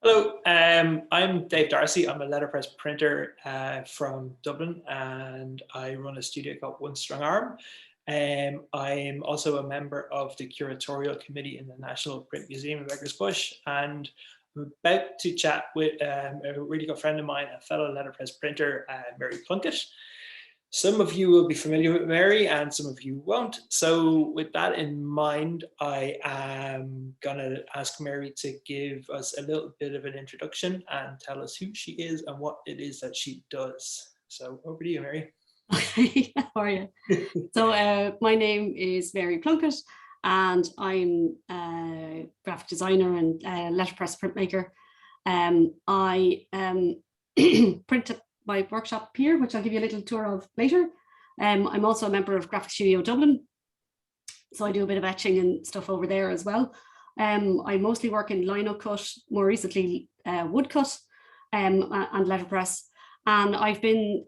Hello, I'm Dave Darcy. I'm a letterpress printer from Dublin, and I run a studio called One Strong Arm. I'm also a member of the curatorial committee in the National Print Museum of Beggars Bush, and I'm about to chat with a really good friend of mine, a fellow letterpress printer, Mary Plunkett. Some of you will be familiar with Mary and some of you won't. So with that in mind, I am gonna ask Mary to give us a little bit of an introduction and tell us who she is and what it is that she does. So over to you, Mary. Okay, how are you? So my name is Mary Plunkett, and I'm a graphic designer and letterpress printmaker. I print at my workshop here, which I'll give you a little tour of later. I'm also a member of Graphic Studio Dublin, so I do a bit of etching and stuff over there as well. I mostly work in lino cut, more recently woodcut and letterpress. And I've been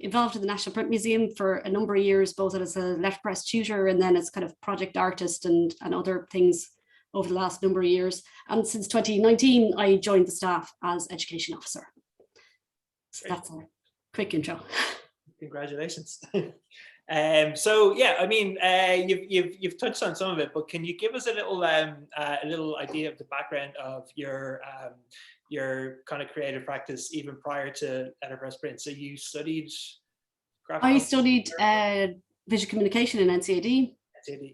involved in the National Print Museum for a number of years, both as a letterpress tutor and then as kind of project artist and other things over the last number of years. And since 2019, I joined the staff as education officer. So that's a quick intro. Congratulations. So yeah, I mean, you've touched on some of it, but can you give us a little idea of the background of your kind of creative practice even prior to letterpress print? So you studied graphic. I studied visual communication in NCAD.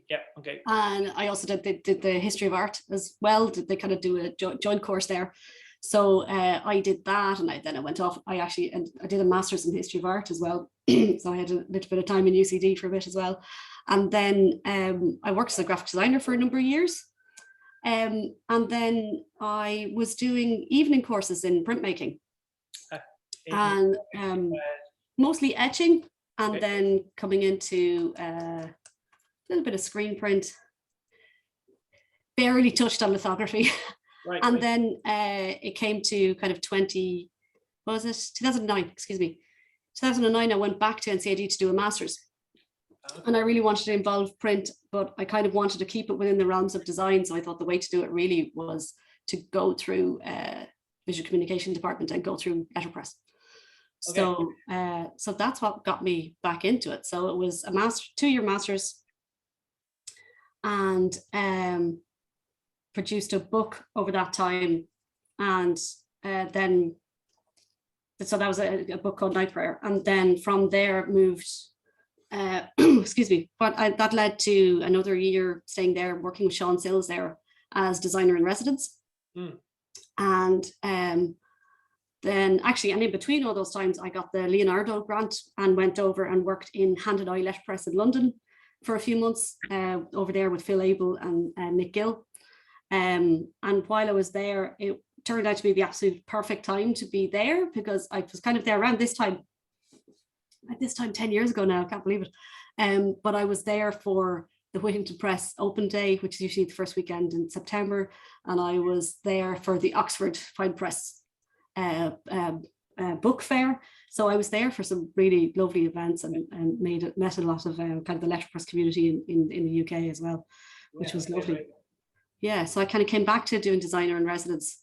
Yeah, okay. And I also did the history of art as well. They kind of do a joint course there. So I did that, and then I went off. I did a master's in history of art as well. So I had a little bit of time in UCD for a bit as well. And then I worked as a graphic designer for a number of years. And then I was doing evening courses in printmaking, and mostly etching, and then coming into a little bit of screen print. Barely touched on lithography. Right, and right. Then it came to kind of 2009, excuse me. 2009, I went back to NCAD to do a master's. And I really wanted to involve print, but I kind of wanted to keep it within the realms of design. So I thought the way to do it really was to go through visual communication department and go through letterpress. Okay. So that's what got me back into it. So it was a 2-year master's, and produced a book over that time, and then so that was a book called Night Prayer, and then from there moved excuse me, but that led to another year staying there, working with Sean Sills there as designer in residence. And then actually, and in between all those times, I got the Leonardo grant and went over and worked in Hand and Eye Letterpress in London for a few months over there with Phil Abel and Nick Gill. And while I was there, it turned out to be the absolute perfect time to be there, because I was kind of there around this time, 10 years ago now, I can't believe it. But I was there for the Whittington Press Open Day, which is usually the first weekend in September. And I was there for the Oxford Fine Press book fair. So I was there for some really lovely events and met a lot of kind of the letterpress community in the UK as well, which was lovely. Right. Yeah, so I kind of came back to doing designer in residence.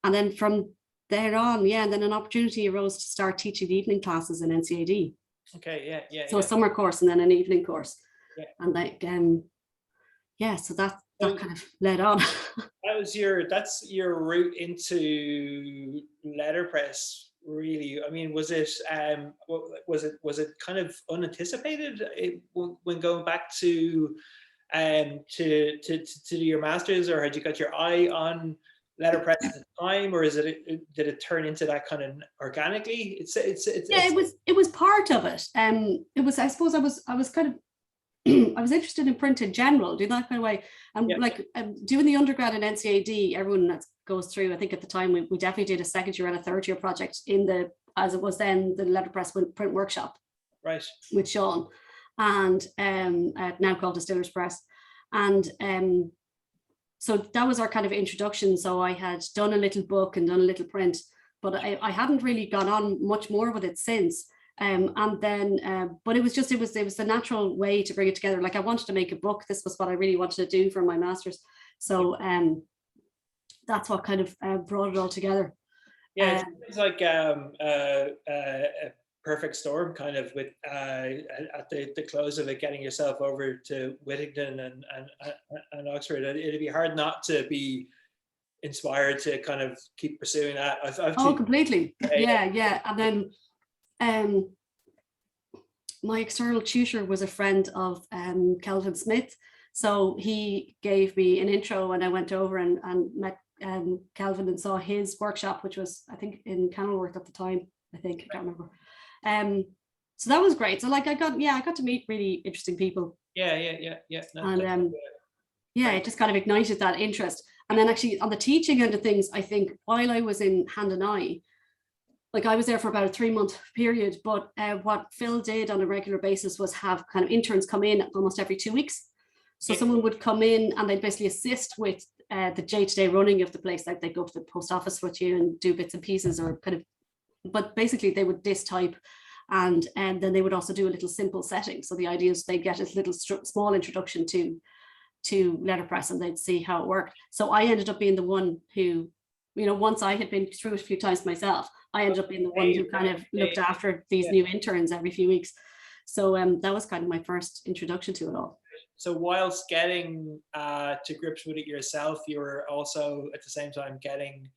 And then from there on, and then an opportunity arose to start teaching evening classes in NCAD. Okay, yeah. So a summer course and then an evening course. Yeah. And like, so that kind of led on. That's your route into letterpress, really. I mean, was it kind of unanticipated when going back to do your master's, or had you got your eye on letterpress at the time, or did it turn into that kind of organically? It was part of it. It was, I suppose, I was kind of I was interested in print in general, doing that kind of way, and doing the undergrad in NCAD. Everyone that goes through, I think at the time we definitely did a second year and a third year project in as it was then, the letterpress print workshop, right, with Sean, and now called Distillers Press. And so that was our kind of introduction. So I had done a little book and done a little print, but I hadn't really gone on much more with it since. And then, but it was the natural way to bring it together. Like, I wanted to make a book. This was what I really wanted to do for my master's. So that's what kind of brought it all together. Yeah, it's like a perfect storm, kind of, with at the close of it, getting yourself over to Whittington and Oxford. It'd be hard not to be inspired to kind of keep pursuing that. Oh, completely. Yeah. And then my external tutor was a friend of Kelvin Smith, so he gave me an intro, and I went over and met Kelvin and saw his workshop, which was, I think, in Kenilworth at the time. I can't remember. So that was great. So like I got to meet really interesting people. Yeah. No, and it just kind of ignited that interest. And then actually on the teaching end of things, I think while I was in Hand and Eye, like I was there for about a 3-month period, but what Phil did on a regular basis was have kind of interns come in almost every 2 weeks. So someone would come in and they'd basically assist with the day-to-day running of the place. Like they'd go to the post office with you and do bits and pieces, or kind of, but basically they would disk type, and then they would also do a little simple setting. So the idea is they get a little small introduction to letterpress, and they'd see how it worked. So I ended up being the one who, once I had been through it a few times myself, I ended up being the one who kind of looked after these new interns every few weeks. So that was kind of my first introduction to it all. So whilst getting to grips with it yourself, you were also at the same time getting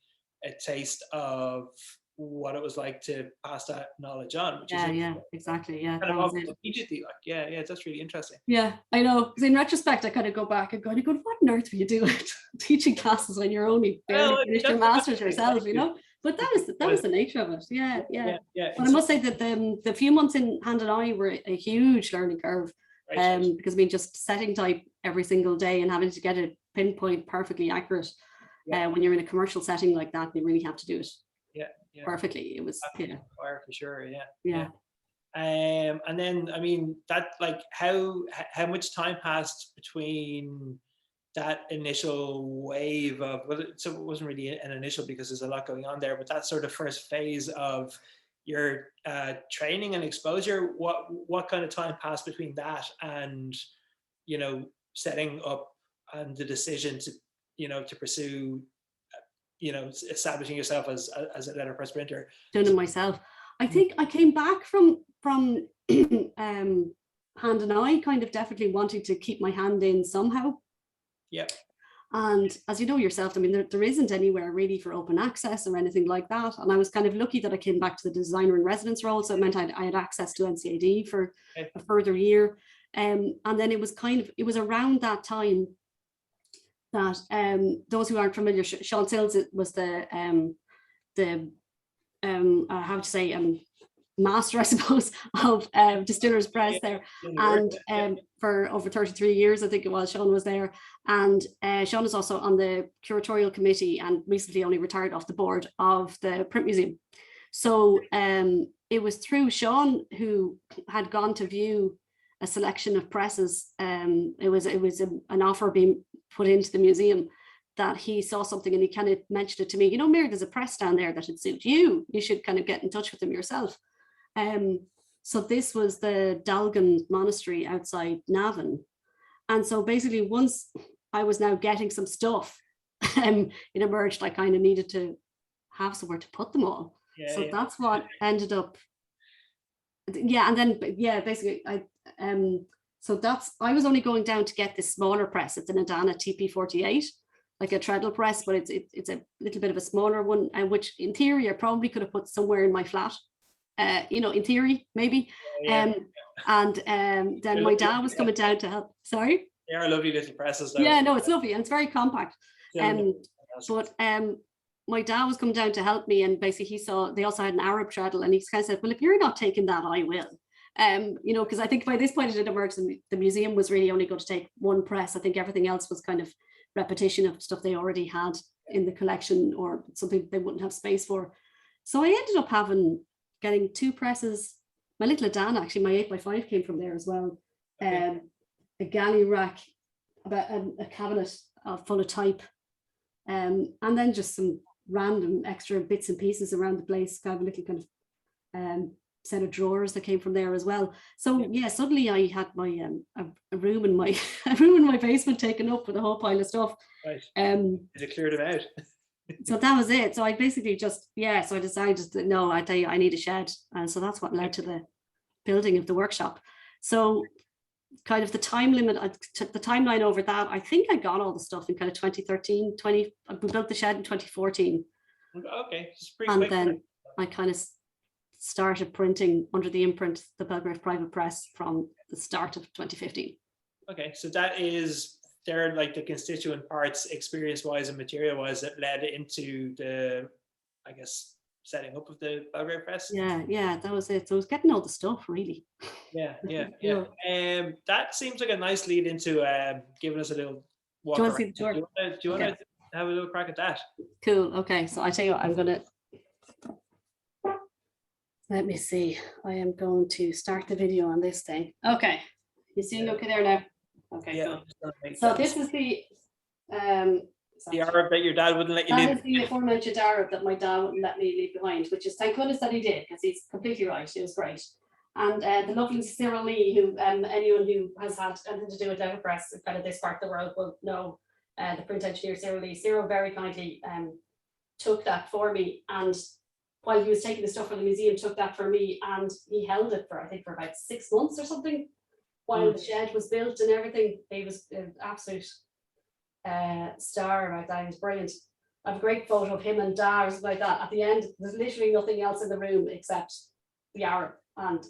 a taste of what it was like to pass that knowledge on, which is exactly. Kind of immediately, like, that's really interesting. Yeah, I know. Because in retrospect, I kind of go back and go, what on earth were you doing teaching classes when you're only barely finished your master's yourself, But that was the nature of it. Yeah. But I must say that the few months in Hand and Eye were a huge learning curve. Because I mean, just setting type every single day and having to get it pinpoint perfectly accurate when you're in a commercial setting like that, you really have to do it perfectly. It was for sure. Yeah. And then, I mean, that, like, how much time passed between that initial wave of, so it wasn't really an initial because there's a lot going on there, but that sort of first phase of your training and exposure, what kind of time passed between that and setting up and the decision to to pursue establishing yourself as a letterpress printer? Doing it myself. I think I came back from Hand and Eye kind of definitely wanting to keep my hand in somehow. Yeah. And as you know yourself, I mean, there isn't anywhere really for open access or anything like that. And I was kind of lucky that I came back to the designer in residence role. So it meant I had access to NCAD for a further year. And then it was around that time that those who aren't familiar, Sean Sills was the master, I suppose, of Distillers Press there, and for over 33 years, I think it was, Sean was there. And Sean is also on the curatorial committee and recently only retired off the board of the Print Museum. So it was through Sean, who had gone to view a selection of presses. It was an offer being put into the museum, that he saw something and he kind of mentioned it to me. Mary, there's a press down there that would suit you. You should kind of get in touch with them yourself. So this was the Dalgan Monastery outside Navan. And so basically, once I was now getting some stuff, it emerged I kind of needed to have somewhere to put them all. That's what ended up. And then basically I was only going down to get this smaller press. It's an Adana TP48, like a treadle press, but it's a little bit of a smaller one, which in theory I probably could have put somewhere in my flat. In theory, maybe. And then my dad was coming down to help. Sorry? They are lovely little presses, though. Yeah, no, it's lovely and it's very compact. But my dad was coming down to help me, and basically he saw they also had an Arab treadle, and he kind of said, well, if you're not taking that, I will. Because I think by this point it had emerged the museum was really only going to take one press. I think everything else was kind of repetition of stuff they already had in the collection or something they wouldn't have space for. So I ended up getting 2 presses. My little Adana, actually, my 8x5 came from there as well. A galley rack, about a cabinet full of type, and then just some random extra bits and pieces around the place. Kind of a little kind of set of drawers that came from there as well. So suddenly I had my a room in my basement taken up with a whole pile of stuff. Right. Did it clear them out? So that was it. So I basically just, so I decided that, no, I tell you, I need a shed. And so that's what led to the building of the workshop. So kind of the time limit, I took the timeline over that. I think I got all the stuff in kind of 2013, we built the shed in 2014. Okay, just pretty and quick. Then I kind of started printing under the imprint, the Belgrave Private Press, from the start of 2015. Okay, so that is, they're like the constituent parts, experience-wise and material-wise, that led into the, I guess, setting up of the Belgrave Press. Yeah, that was it. So it was getting all the stuff, really. Yeah. That seems like a nice lead into giving us a little walk. Do you want to see the tour? Do you want to have a little crack at that? Cool. Okay, so I tell you what, I'm gonna, let me see. I am going to start the video on this thing. Okay, you seeing okay there now? Okay, Yeah. cool. So this is the Arab that your dad wouldn't let you leave. That is the aforementioned Arab that my dad wouldn't let me leave behind, which is thank goodness that he did, because he's completely right. It was great. And the lovely Cyril Lee, who anyone who has had anything to do with letterpress, kind of this part of the world, will know the print engineer Cyril Lee. Cyril very kindly took that for me, and while he was taking the stuff from the museum, took that for me, and he held it for, I think, for about 6 months or something, while the shed was built and everything. He was an absolute star about that. He was brilliant. I have a great photo of him and Dad or something like that. At the end, there's literally nothing else in the room except the Arab and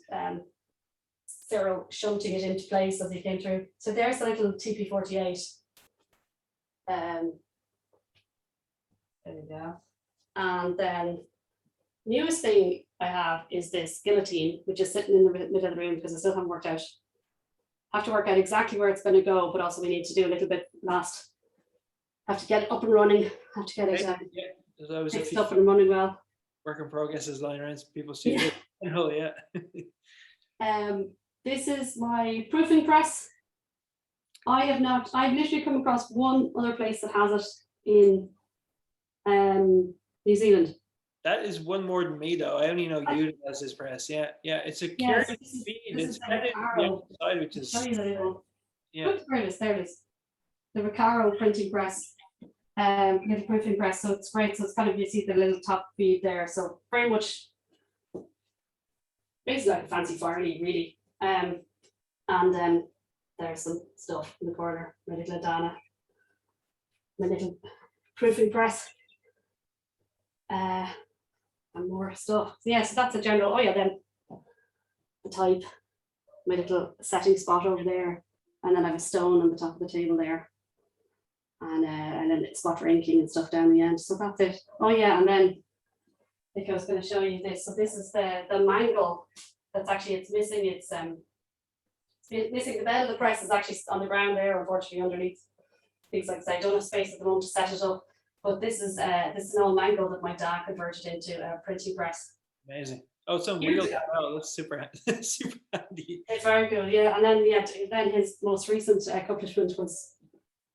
Cyril shunting it into place as he came through. So there's the little TP48. There we go. And then newest thing I have is this guillotine, which is sitting in the middle of the room because I still haven't worked out. Have to work out exactly where it's going to go, but also we need to do a little bit last. Have to get it up and running. Have to get it fixed up and running well. Work in progress is lying around people's studios. Oh yeah. This is my proofing press. I've literally come across one other place that has it in New Zealand. That is one more than me, though. I only know you as this press. Yeah, it's a Cairde feed. It's kind of the side, which is there it is. The Recaro printing press, little proofing press. So it's great. So it's kind of, you see the little top feed there. So very much basically like a fancy Farley, really. And then there's some stuff in the corner. My little Adana, my little proofing press. And more stuff. So so that's a general. Then the type, my little setting spot over there, and then I have a stone on the top of the table there, and then a spot for inking and stuff down the end. So that's it. And then I think I was going to show you this. So this is the mangle. That's actually, it's missing. It's missing. The bed of the press is actually on the ground there, unfortunately, underneath things like that. I don't have space at the moment to set it up. But this is an old mango that my dad converted into a printing press. Amazing. Oh, some wheels. Oh, that's super, super handy. It's very cool, yeah. And then his most recent accomplishment was,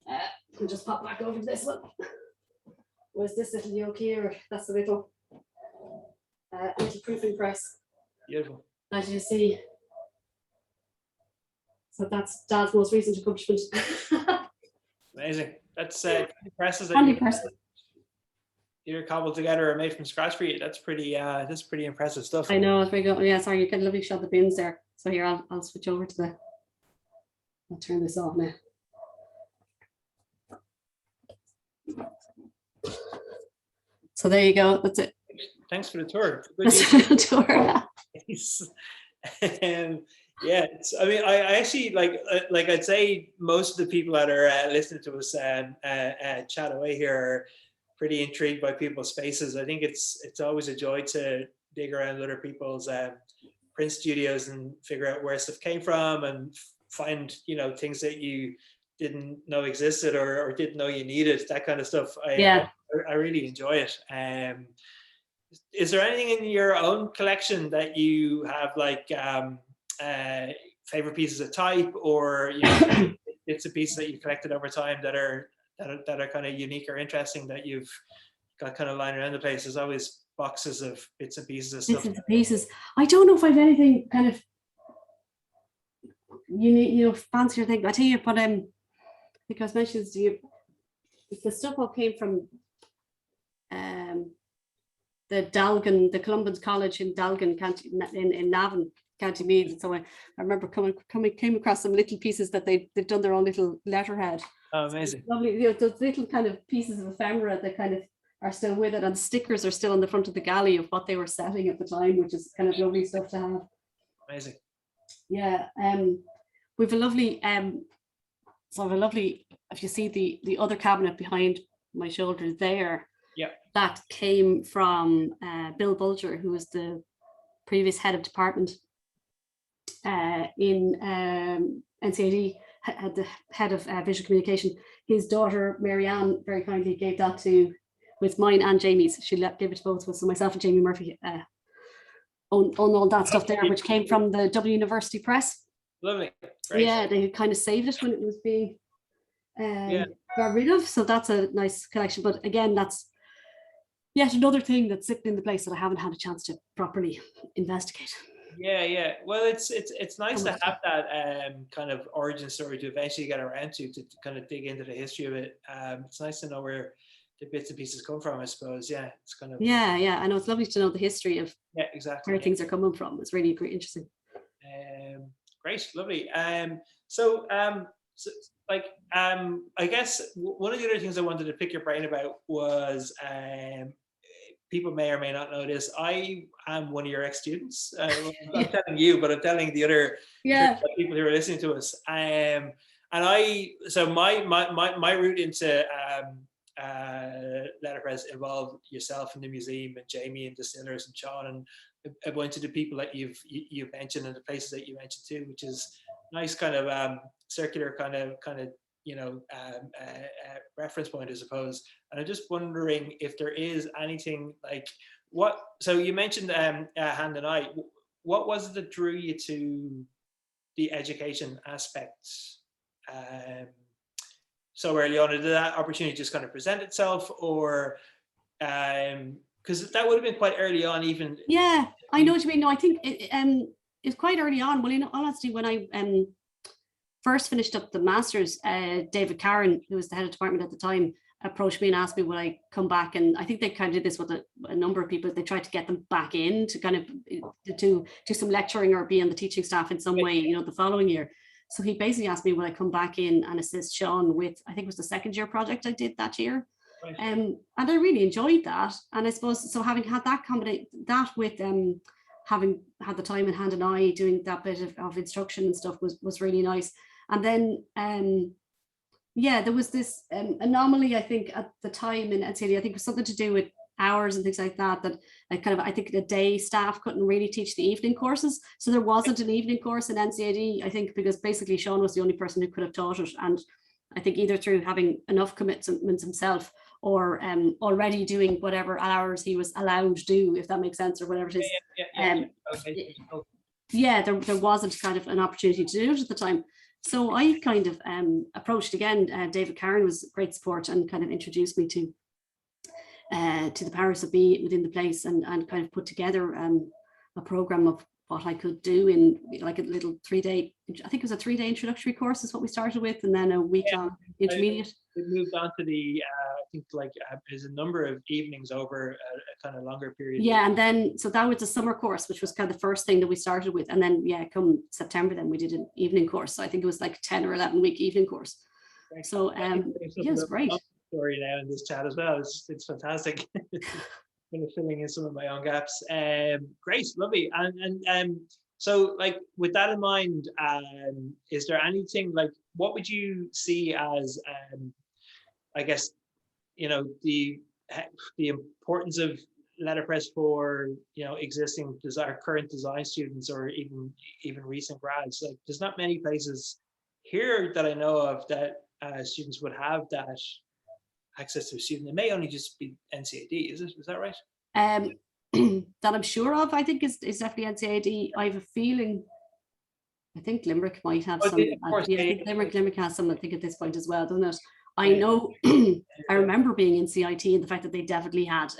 I'll just pop back over to this one. Was this little yoke here? That's a little anti-proofing press. Beautiful. As you see. So that's Dad's most recent accomplishment. Amazing. That's presses that handy press. Either cobbled together or made from scratch for you. That's pretty impressive stuff. I know, it's very good. Yeah, sorry, you can lovely shot the bins there. So here, I'll switch over to I'll turn this off now. So there you go, that's it. Thanks for the tour. That's for the tour. Yeah, I actually like I'd say most of the people that are listening to us chat away here are pretty intrigued by people's faces. I think it's always a joy to dig around other people's print studios and figure out where stuff came from and find things that you didn't know existed or didn't know you needed, that kind of stuff. I really enjoy it. Is there anything in your own collection that you have favorite pieces of type or bits and pieces that you collected over time that are kind of unique or interesting that you've got kind of lying around the place? There's always boxes of bits and pieces of stuff. Bits and pieces. I don't know if I've anything kind of unique, fancier thing. I tell you, but because mentions you, the stuff all came from Dalgan, the Columban's College in Dalgan, in Navan, County Meath. And so I remember came across some little pieces that they've done their own little letterhead. Oh, amazing. So lovely, you know, those little kind of pieces of ephemera that kind of are still with it, and stickers are still on the front of the galley of what they were selling at the time, which is kind of lovely stuff to have. Amazing. Yeah, we've a lovely so I've a lovely, if you see the other cabinet behind my shoulder there, yeah, that came from Bill Bulger, who was the previous head of department in NCAD, the head of visual communication. His daughter Marianne very kindly gave that to, with mine and Jamie's. She gave it to both of us, so myself and Jamie Murphy own all that stuff there, which came from the Dublin University Press. Lovely. Great. Yeah, they kind of saved it when it was being got rid of. So that's a nice collection. But again, that's yet another thing that's sitting in the place that I haven't had a chance to properly investigate. Yeah. Well, it's nice to have that kind of origin story to eventually get around to kind of dig into the history of it. It's nice to know where the bits and pieces come from, I suppose. Yeah, it's kind of I know, it's lovely to know the history of exactly where things are coming from. It's really great, interesting. Great, lovely. So I guess one of the other things I wanted to pick your brain about was people may or may not know this. I am one of your ex-students. I'm not telling you, but I'm telling the other people who are listening to us. And so my route into letterpress involved yourself in the museum and Jamie and Distillers and Sean and a bunch of the people that you've mentioned and the places that you mentioned too, which is nice kind of circular kind of reference point, I suppose. And I'm just wondering if there is anything like so you mentioned Hand and I. What was it that drew you to the education aspect so early on? Did that opportunity just kind of present itself, or because that would have been quite early on even? Yeah, I know what you mean. No, I think it's quite early on. Well, in all honesty, when I first finished up the master's, David Cairn, who was the head of department at the time, approached me and asked me would I come back, and I think they kind of did this with a number of people. They tried to get them back in to kind of to do some lecturing or be on the teaching staff in some way, you know, the following year. So he basically asked me would I come back in and assist Sean with, I think it was the second year project I did that year. Right. And I really enjoyed that. And I suppose, so having had that combination, that with having had the time in Hand and I doing that bit of instruction and stuff was really nice. And then, there was this anomaly, I think, at the time in NCAD. I think it was something to do with hours and things like that, I think the day staff couldn't really teach the evening courses. So there wasn't an evening course in NCAD, I think, because basically Sean was the only person who could have taught it. And I think either through having enough commitments himself or already doing whatever hours he was allowed to do, if that makes sense, or whatever it is. There wasn't kind of an opportunity to do it at the time. So I kind of approached again, David Cairn was great support and kind of introduced me to the powers that be within the place, and kind of put together a program of what I could do in like a little 3-day, I think it was a 3-day introductory course is what we started with, and then a week-long intermediate. We moved on to the, I think there's a number of evenings over a kind of longer period. Yeah, and then, so that was the summer course, which was kind of the first thing that we started with. And then, come September, then we did an evening course. So I think it was like 10 or 11 week evening course. Right. So, it's great. Story now in this chat as well. It's fantastic. Kind of filling in some of my own gaps. Great, lovely. And so like with that in mind, is there anything like, what would you see as I guess, you know, the importance of letterpress for, you know, existing current design students or even recent grads? Like there's not many places here that I know of that students would have that access to a student. It may only just be NCAD, is that right? That I'm sure of, I think is definitely NCAD. I have a feeling, I think Limerick might have some. I think Limerick has some, I think, at this point as well, doesn't it? I know, I remember being in CIT and the fact that they definitely had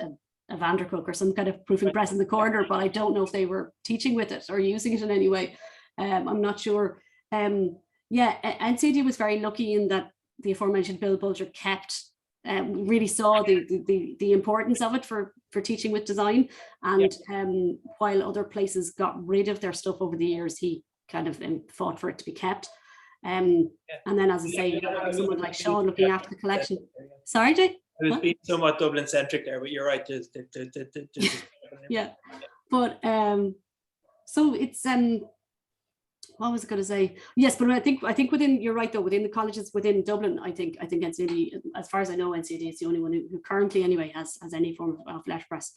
a Vandercook or some kind of proofing press in the corner, but I don't know if they were teaching with it or using it in any way. I'm not sure. NCAD was very lucky in that the aforementioned Bill Bulger kept really saw the importance of it for teaching with design. And while other places got rid of their stuff over the years, he kind of fought for it to be kept. And then, as I say, you have someone like Sean looking after the collection. Sorry, Jay? I was being somewhat Dublin centric there, but you're right. Yeah, but so it's what was I going to say? Yes, but I think within, you're right though, within the colleges within Dublin, I think NCD, as far as I know, NCD is the only one who currently anyway has any form of letterpress.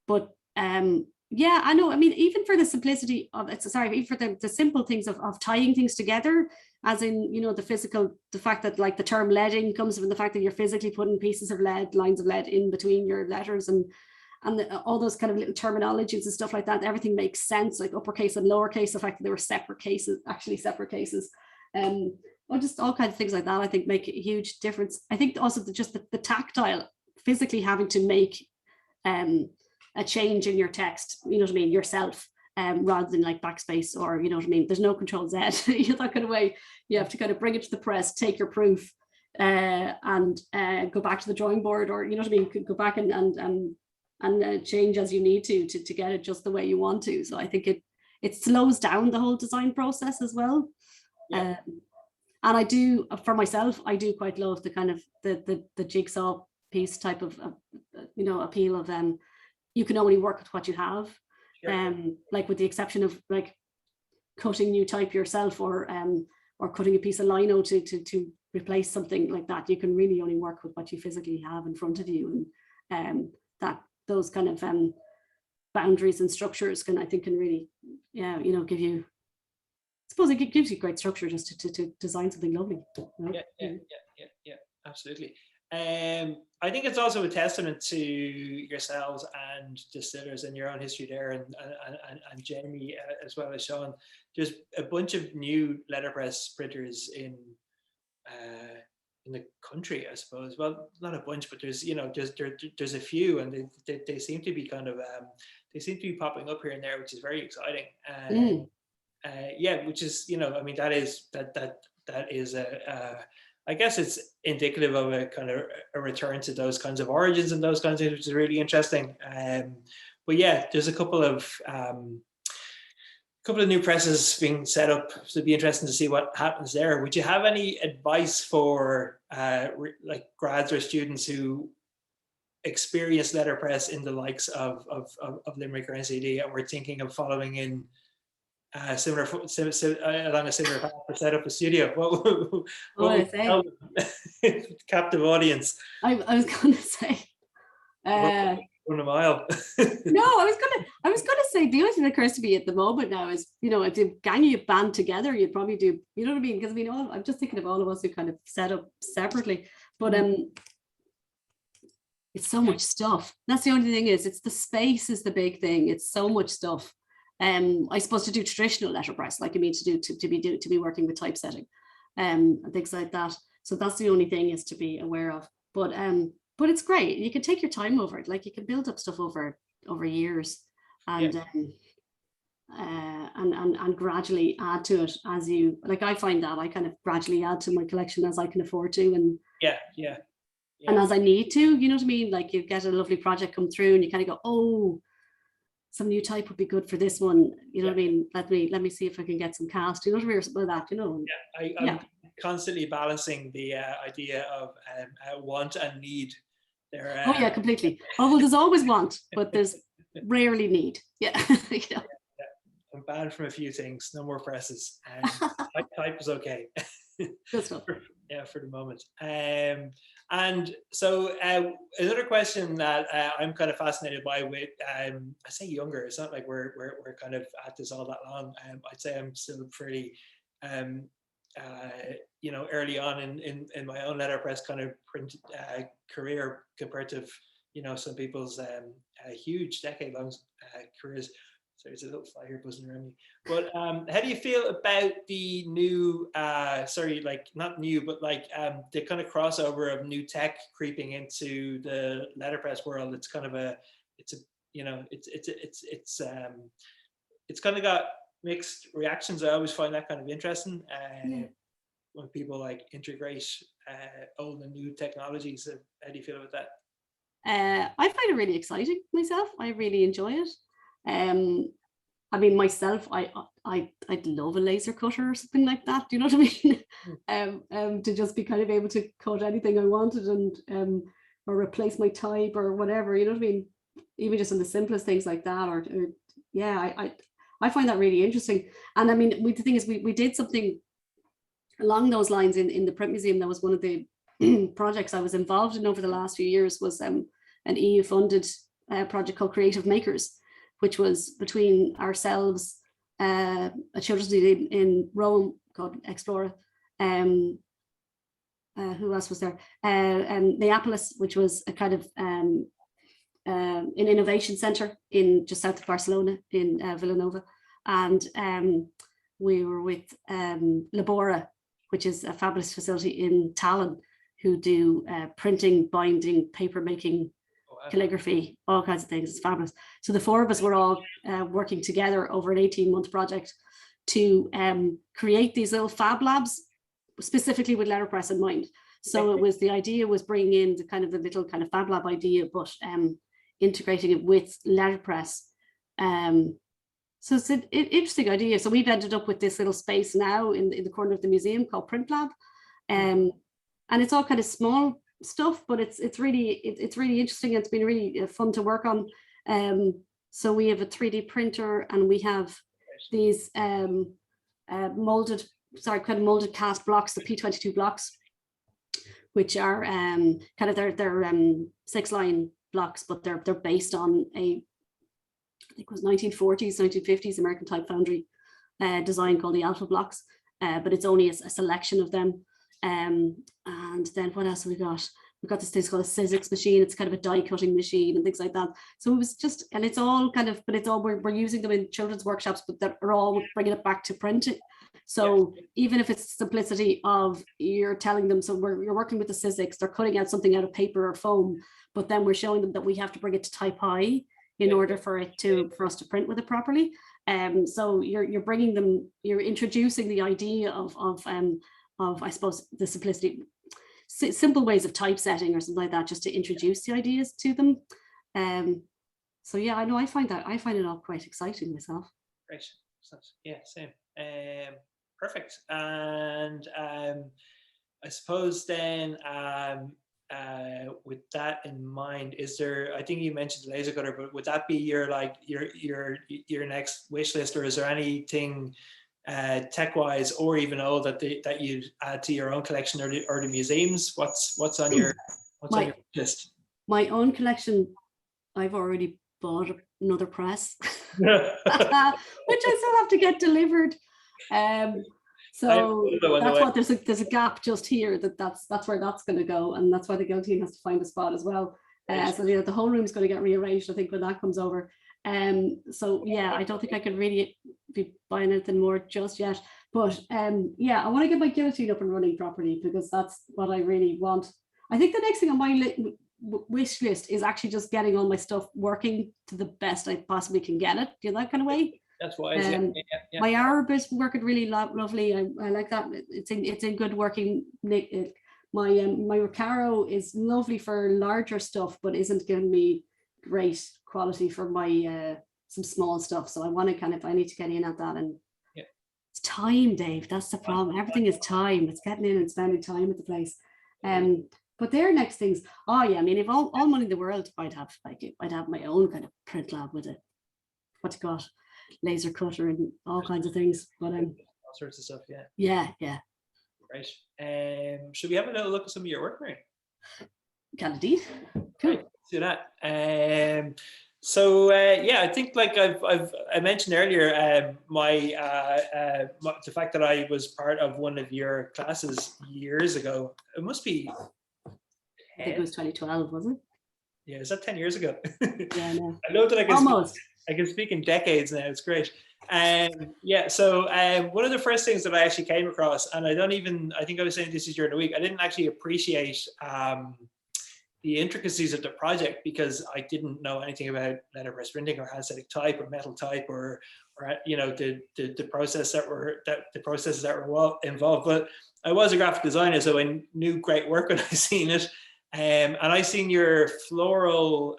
But yeah, I know. I mean, even for the simplicity of it, even for the simple things of tying things together, as in, you know, the fact that like the term leading comes from the fact that you're physically putting pieces of lead, lines of lead in between your letters, and all those kind of little terminologies and stuff like that. Everything makes sense, like uppercase and lowercase, the fact that they were separate cases, or just all kinds of things like that, I think make a huge difference. I think also just the tactile, physically having to make a change in your text, you know what I mean, yourself, rather than like backspace, or, you know what I mean, there's no control Z, that kind of way. You have to kind of bring it to the press, take your proof, and go back to the drawing board, or, you know what I mean, go back and change as you need to get it just the way you want to. So I think it slows down the whole design process as well. And I do, for myself, I do quite love the kind of the jigsaw piece type of you know, appeal of you can only work with what you have. Like with the exception of like cutting new type yourself, or cutting a piece of lino to replace something like that, you can really only work with what you physically have in front of you. And that those kind of boundaries and structures can really, you know, give you, I suppose it gives you great structure just to design something lovely. You know? Yeah, absolutely. I think it's also a testament to yourselves and distillers and your own history there, and Jamie, as well as Sean. There's a bunch of new letterpress printers in the country, I suppose. Well, not a bunch, but there's, you know, there's a few, and they seem to be kind of they seem to be popping up here and there, which is very exciting. Yeah, which is, you know, I mean, that is I guess it's indicative of a kind of a return to those kinds of origins and those kinds of things, which is really interesting. But yeah, there's a couple of new presses being set up, so it'd be interesting to see what happens there. Would you have any advice for like grads or students who experience letterpress in the likes of Limerick or NCD, and we're thinking of following in along a similar path to set up a studio? What would you tell them? Captive audience. I was going to say. Run a mile. No, I was gonna say the only thing that occurs to me at the moment now is, you know, if the gang of you band together, you'd probably do, you know what I mean? Because I mean, I'm just thinking of all of us who kind of set up separately, but it's so much stuff. That's the only thing, is it's the space is the big thing. It's so much stuff. I suppose to do traditional letterpress, like I mean, to be working with typesetting, and things like that. So that's the only thing is to be aware of. But it's great. You can take your time over it. Like you can build up stuff over years, and and gradually add to it as you like. I find that I kind of gradually add to my collection as I can afford to, and and as I need to. You know what I mean? Like you get a lovely project come through, and you kind of go, oh, some new type would be good for this one. You know what I mean? Let me see if I can get some cast. You know what I mean? Or something like that. You know? I'm constantly balancing the idea of want and need. Oh yeah, completely. Oh well, there's always want, but there's rarely need. Yeah. You know? I'm banned from a few things. No more presses. Type is okay. Good stuff. Yeah, for the moment. And so another question that I'm kind of fascinated by with, I say younger, it's not like we're kind of at this all that long. I'd say I'm still pretty, you know, early on in my own letterpress kind of print career compared to, you know, some people's huge decade-long careers. So there's a little fly here buzzing around me. But how do you feel about the new, like not new, but like the kind of crossover of new tech creeping into the letterpress world? It's kind of it's kind of got mixed reactions. I always find that kind of interesting. when people like integrate old and new technologies. How do you feel about that? I find it really exciting myself. I really enjoy it. I mean, myself, I'd love a laser cutter or something like that. Do you know what I mean? To just be kind of able to cut anything I wanted and or replace my type or whatever. You know what I mean? Even just in the simplest things like that. Or yeah, I find that really interesting. And I mean, the thing is, we did something along those lines in the print museum. That was one of the projects I was involved in over the last few years. Was an EU funded project called Creative Makers, which was between ourselves, a children's museum in Rome called Explora, who else was there? Neapolis, which was a kind of an innovation center in just south of Barcelona in Villanova, and we were with Labora, which is a fabulous facility in Tallinn, who do printing, binding, paper making, calligraphy, all kinds of things. It's fabulous. So the four of us were all working together over an 18-month project to create these little fab labs, specifically with letterpress in mind. So it was, the idea was bringing in the kind of the little kind of fab lab idea, but integrating it with letterpress. So it's an interesting idea. So we've ended up with this little space now in the corner of the museum called Print Lab. And it's all kind of small stuff, but it's really interesting. It's been really fun to work on. So we have a 3D printer, and we have these molded cast blocks, the P22 blocks, which are kind of they're 6-line blocks, but they're based on I think it was 1940s, 1950s American type foundry design called the Alpha blocks, but it's only a selection of them. And then what else have we got? We've got this thing called a Sizzix machine. It's kind of a die cutting machine and things like that. So it was just, and it's all kind of, but it's all, we're using them in children's workshops, but that are all bringing it back to printing. So even if it's simplicity of you're telling them, so you're working with the Sizzix, they're cutting out something out of paper or foam, but then we're showing them that we have to bring it to type high in order for us to print with it properly. So you're bringing them, you're introducing the idea of I suppose the simplicity, simple ways of typesetting or something like that, just to introduce the ideas to them. So yeah, I know I find it all quite exciting myself. Great. Yeah, same. Perfect. And I suppose then with that in mind, is there, I think you mentioned the laser cutter, but would that be your next wish list, or is there anything tech-wise or even old that you'd add to your own collection, or the museums? What's on your list? My own collection, I've already bought another press, which I still have to get delivered. So that's what there's a gap just here that's where that's going to go, and that's why the Guild team has to find a spot as well. So the whole room's going to get rearranged, I think, when that comes over. So yeah, I don't think I could really be buying anything more just yet, but yeah, I want to get my guillotine up and running properly, because that's what I really want. I think the next thing on my wish list is actually just getting all my stuff working to the best I possibly can get it, that kind of way. That's wise. Yeah. My Arab is working really lovely. I like that. It's in good working. My Recaro is lovely for larger stuff, but isn't giving me great quality for my some small stuff. So I need to get in at that. And it's time, Dave. That's the problem. Everything is time. It's getting in and spending time at the place. But their next things. Oh yeah, I mean, if all money in the world, I'd have my own kind of print lab with it. What you got? Laser cutter and all kinds of things, but all sorts of stuff. Yeah. Right. Should we have a little look at some of your work, Mary? Can indeed. Cool. Right, let's do that. So yeah, I think like I mentioned earlier, the fact that I was part of one of your classes years ago. It must be. I think it was 2012, wasn't it? Yeah, is that 10 years ago? Yeah, no. I know that I can almost. I can speak in decades now. It's great. Yeah, so one of the first things that I actually came across, and I think I was saying this is during the week, I didn't actually appreciate the intricacies of the project, because I didn't know anything about letterpress printing or anesthetic type or metal type or the processes that were involved. But I was a graphic designer, so I knew great work when I seen it. And I seen your floral,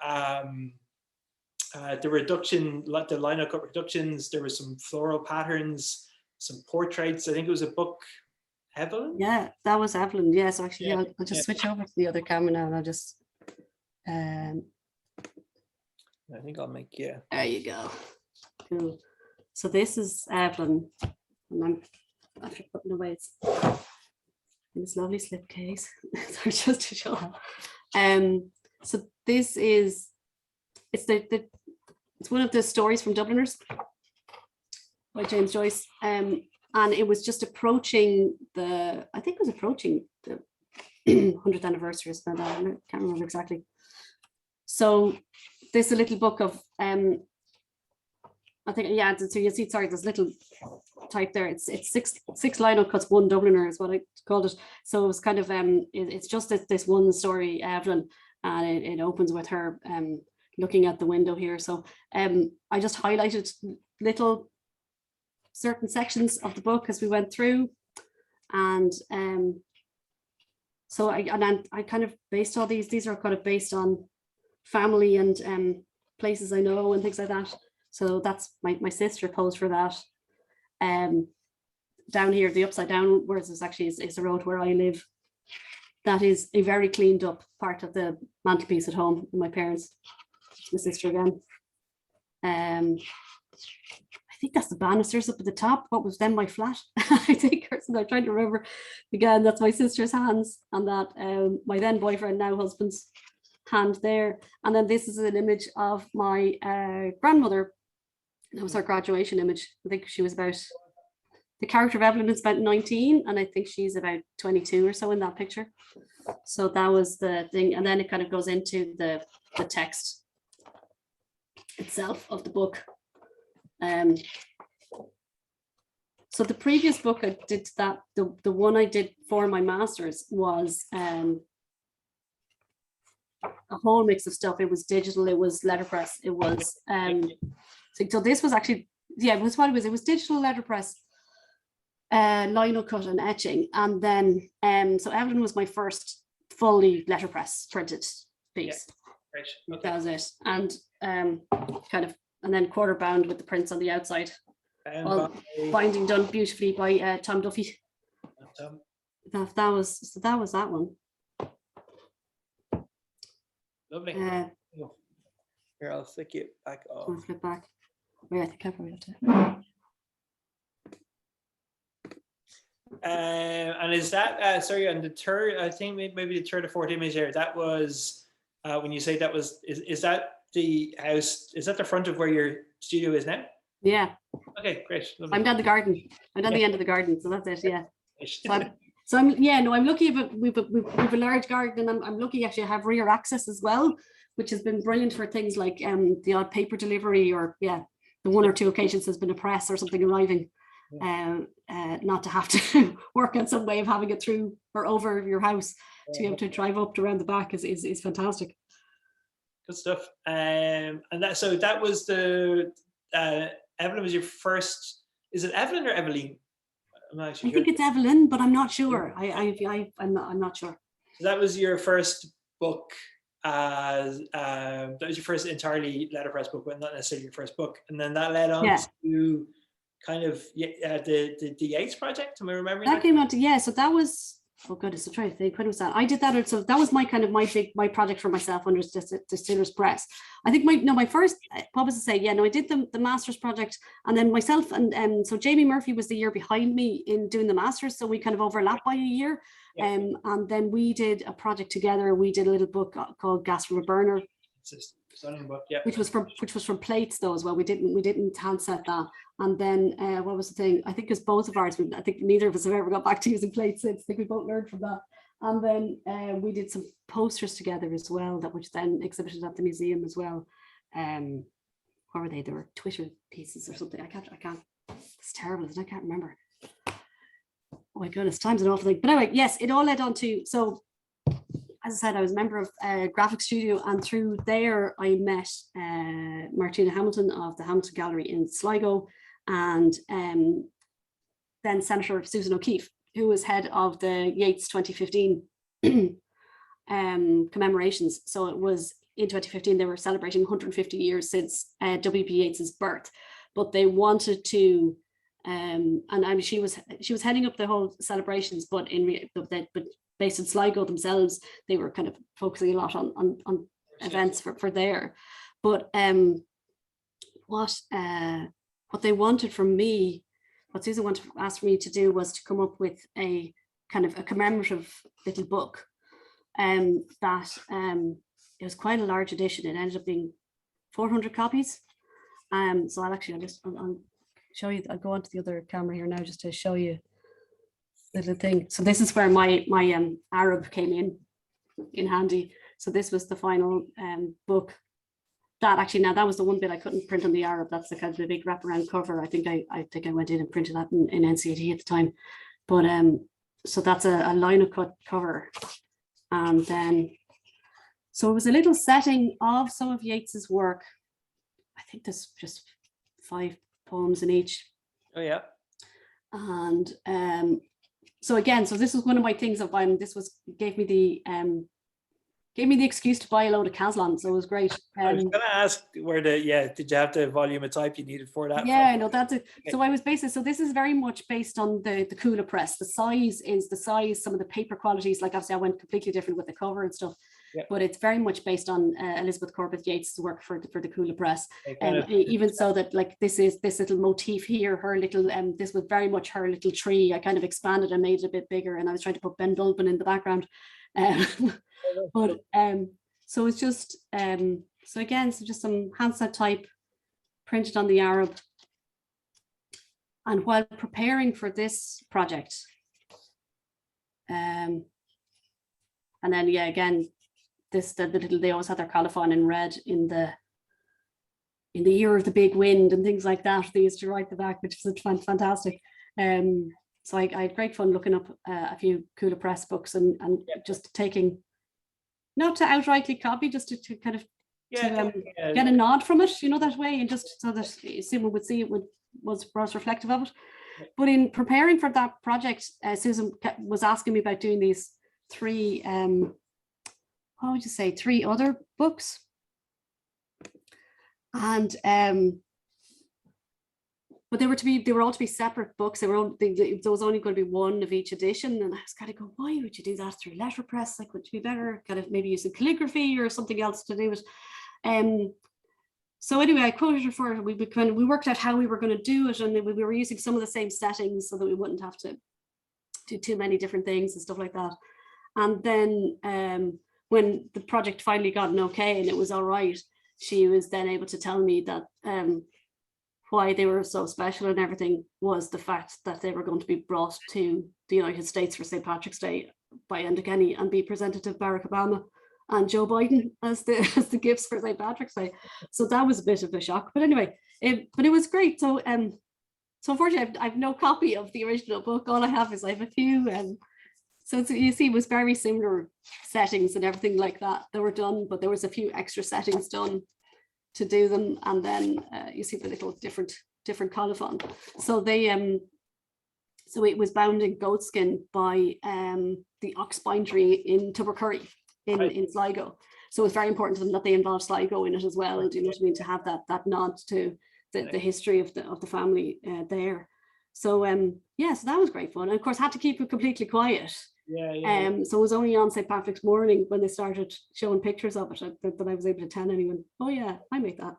the reduction, the lino cut reductions. There were some floral patterns, some portraits. I think it was a book, Evelyn. Yeah, that was Evelyn. Yeah, so actually, Yeah. I'll just switch over to the other camera now, and I'll just. I think I'll make, yeah. There you go. Cool. So this is Evelyn, and I'm after putting away in this lovely slipcase. Sorry, just to show her. So this is it's one of the stories from Dubliners by James Joyce. And it was just approaching the 100th anniversary, but I can't remember exactly. So this is a little book of I think, yeah, so you see, sorry, there's little type there. It's six lino cuts, one Dubliner is what I called it. So it was kind of it's just this one story, Evelyn, and it opens with her looking at the window here. So I just highlighted little certain sections of the book as we went through, and so I kind of based all these are kind of based on family and places I know and things like that. So that's my sister posed for that. Down here, the upside down, whereas this actually is the road where I live. That is a very cleaned up part of the mantelpiece at home with my parents. My sister again. I think that's the banisters up at the top. What was then my flat? I think, I'm trying to remember. Again, that's my sister's hands, and that my then boyfriend, now husband's hand there. And then this is an image of my grandmother. That was her graduation image. I think she was about, the character of Evelyn is about 19, and I think she's about 22 or so in that picture. So that was the thing. And then it kind of goes into the text itself of the book. So the previous book I did, that the one I did for my master's was a whole mix of stuff. It was digital, it was letterpress, it was so this was actually, yeah, it was what it was. It was digital letterpress, lino cut and etching. And then so Evelyn was my first fully letterpress printed piece. Yeah, right. Okay. That was it. And kind of, and then quarter bound with the prints on the outside. All binding done beautifully by Tom Duffy. That was that one. Lovely. Here, I'll flick it back off. Flip back. Wait, I think I probably have to. And is that sorry, on the third, I think maybe the third or fourth image here, that was when you say that was, is that the house, is that the front of where your studio is now? Yeah. Okay, great. Lovely. I'm down the garden. I'm down the end of the garden, so that's it. Yeah. So I'm lucky. We've a large garden, and I'm lucky actually I have rear access as well, which has been brilliant for things like the odd paper delivery, or the one or two occasions there's been a press or something arriving. Not to have to work on some way of having it through or over your house, to be able to drive up to around the back is fantastic. Good stuff. And that was the Evelyn was your first. Is it Evelyn or Eveline? I'm not actually sure. I think it's Evelyn, but I'm not sure. I'm not sure. So that was your first book. That was your first entirely letterpress book, but not necessarily your first book. And then that led on to kind of the Yates project. Am I remembering that? Came out to, so that was, oh goodness, I'm trying to think, when was that? I did that, so that was my kind of my project for myself under Distillers Press. I think my first, what was to say, I did the master's project, and then myself and so Jamie Murphy was the year behind me in doing the master's, so we kind of overlapped by a year. And then we did a project together. We did a little book called Gas from a Burner, stunning book, which was from plates though as well. We didn't handset that. And then what was the thing? I think it's both of ours. I think neither of us have ever got back to using plates since. I think we both learned from that. And then we did some posters together as well, which then exhibited at the museum as well. What were they? They were Twitter pieces or something. I can't. It's terrible, isn't it? I can't remember. Oh my goodness, time's an awful thing. But anyway, yes, it all led on to, so as I said, I was a member of a graphic studio, and through there I met Martina Hamilton of the Hamilton Gallery in Sligo, and then Senator Susan O'Keeffe who was head of the Yeats 2015 commemorations. So it was in 2015, they were celebrating 150 years since W.B. Yeats's birth, but they wanted to, and I mean, she was heading up the whole celebrations, but based in Sligo themselves, they were kind of focusing a lot on events for there. But what they wanted from me, what Susan wanted to ask me to do, was to come up with a kind of a commemorative little book that it was quite a large edition. It ended up being 400 copies. So I'll show you. I'll go onto the other camera here now just to show you the little thing. So this is where my Arab came in handy. So this was the final book. That actually, now that was the one bit I couldn't print on the Arab. That's the kind of the big wraparound cover. I think I went in and printed that in NCAT at the time. But so that's a lino cut cover. And then, so it was a little setting of some of Yeats's work. I think there's just 5 poems in each. Oh yeah. And so again, so this was one of my things of buying. This gave me the excuse to buy a load of Caslon, so it was great. I was going to ask did you have the volume of type you needed for that? Yeah, no, that's it. Okay. So I was so this is very much based on the Coola press. The size, some of the paper qualities, like obviously I went completely different with the cover and stuff, but it's very much based on Elizabeth Corbett Yeats' work for the Coola press. Even so that like this little motif here, her little, this was very much her little tree. I kind of expanded and made it a bit bigger, and I was trying to put Ben Dulbin in the background. But so it's just so again, so just some handset type printed on the Arab. And while preparing for this project, and then again, they always had their colophon in red in the year of the big wind and things like that. They used to write the back, which was fantastic. So I had great fun looking up a few Coola press books and just taking, not to outrightly copy, just to kind of get a nod from it, that way, and just so that someone would see it was reflective of it. But in preparing for that project, Susan was asking me about doing these 3, what would you say, 3 other books, and but they were all to be separate books. There was only going to be 1 of each edition, and I was kind of going, why would you do that through letterpress? Like, would you be better kind of maybe using calligraphy or something else to do it? So anyway, I quoted her for it. We worked out how we were going to do it, and we were using some of the same settings so that we wouldn't have to do too many different things and stuff like that. And then when the project finally got an okay and it was all right, she was then able to tell me that why they were so special and everything was the fact that they were going to be brought to the United States for St. Patrick's Day by Enda Kenny and be presented to Barack Obama and Joe Biden as the gifts for St. Patrick's Day. So that was a bit of a shock. But anyway, but it was great. So so unfortunately, I've no copy of the original book. All I have is I have a few. So you see, it was very similar settings and everything like that were done, but there was a few extra settings done to do them, and then you see the little different colophon. So they so it was bound in goatskin by the Ox Bindery in Tubbercurry in Sligo. So it's very important to them that they involve Sligo in it as well. Do you know what I mean? To have that nod to the history of the family there. So so that was great fun. And of course, had to keep it completely quiet. So it was only on St. Patrick's morning when they started showing pictures of it that I was able to tell anyone, oh yeah, I make that.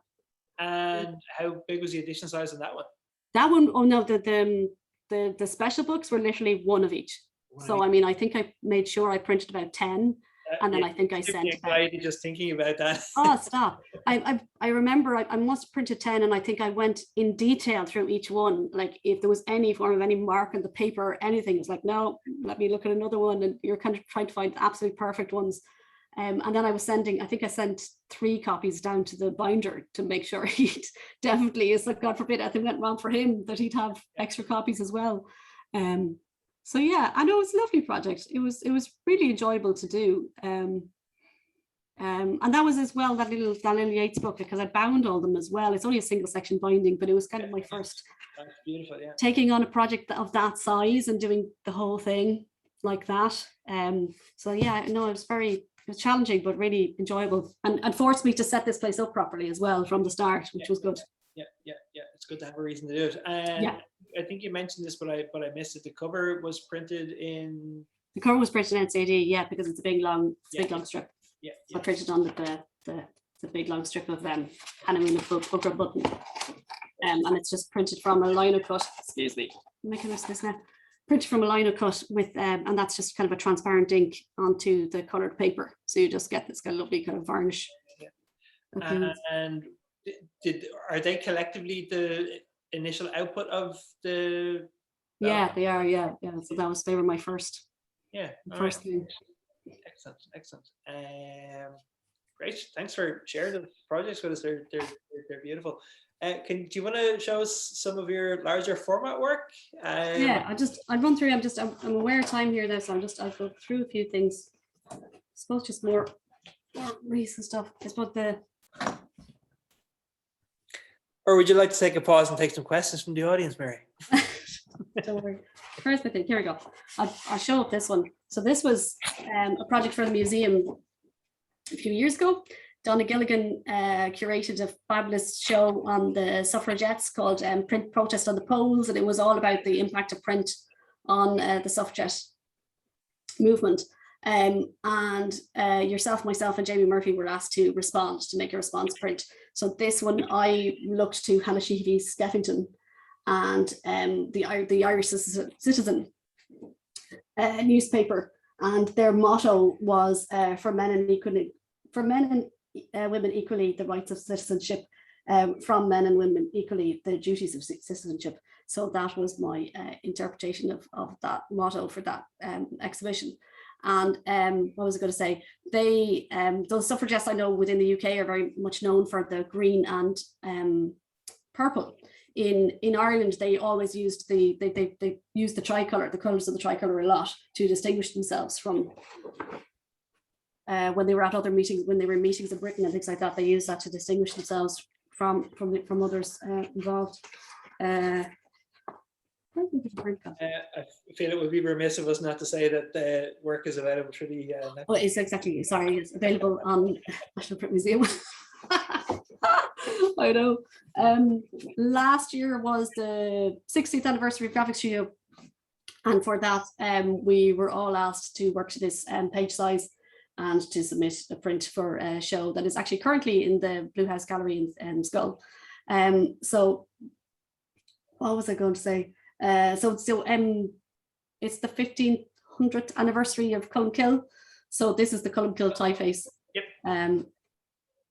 And how big was the edition size on that one? That one, oh no, the special books were literally 1 of each. So I mean, I think I made sure I printed about 10. And then I think I sent anxiety just thinking about that. Oh, stop. I remember I must have printed 10, and I think I went in detail through each one. Like if there was any form of any mark on the paper or anything, it's like, no, let me look at another one. And you're kind of trying to find absolutely perfect ones. And then I sent 3 copies down to the binder to make sure he'd definitely, is like, God forbid anything went wrong for him, that he'd have extra copies as well. So yeah, I know it's a lovely project. It was really enjoyable to do. And that was as well that little Yates book, because I bound all them as well. It's only a single section binding, but it was kind of my first That's beautiful, yeah. taking on a project of that size and doing the whole thing like that. So yeah, no, it was challenging, but really enjoyable, and forced me to set this place up properly as well from the start, which was good. Yeah. It's good to have a reason to do it. And Yeah. I think you mentioned this, but I missed it. The cover was printed in. The cover was printed in NCAD, yeah, because it's a big long strip. Yeah. So I printed on the big long strip of Hannah Moon of Booker Button. And it's just printed from a lino cut. Excuse me, I'm making this now. Printed from a lino cut with, and that's just kind of a transparent ink onto the colored paper. So you just get this kind of lovely kind of varnish. Yeah. And are they collectively the initial output of the? Yeah, they are. Yeah. So they were my first. Yeah. First thing. Excellent. Great. Thanks for sharing the projects with us. They're beautiful. Do you want to show us some of your larger format work? Yeah, I'll run through. I'm aware of time here, though, so I'll go through a few things. I suppose just more recent stuff. I suppose Or would you like to take a pause and take some questions from the audience, Mary? Don't worry. First thing, here we go. I'll show up this one. So this was a project for the museum a few years ago. Donna Gilligan curated a fabulous show on the suffragettes called Print Protest on the Polls, and it was all about the impact of print on the suffragette movement. And yourself, myself, and Jamie Murphy were asked to respond, to make a response print. So this one, I looked to Hannah Sheehy's Skeffington and the Irish Citizen newspaper, and their motto was for men and women equally the rights of citizenship, from men and women equally the duties of citizenship. So that was my interpretation of that motto for that exhibition. And what was I going to say? They, those suffragettes I know within the UK are very much known for the green and purple. In Ireland, they always used they used the tricolour, the colours of the tricolour a lot to distinguish themselves from when they were at other meetings, when they were in meetings in Britain and things like that. They used that to distinguish themselves from others involved. I feel it would be remiss of us not to say that the work is available through the. Oh, it's exactly. Sorry, it's available on National Print Museum. I know. Last year was the 60th anniversary of Graphic Studio, and for that, we were all asked to work to this page size and to submit a print for a show that is actually currently in the Blue House Gallery in Skull. So, what was I going to say? It's the 1500th anniversary of Plunkett. So this is the Plunkett typeface. Yep.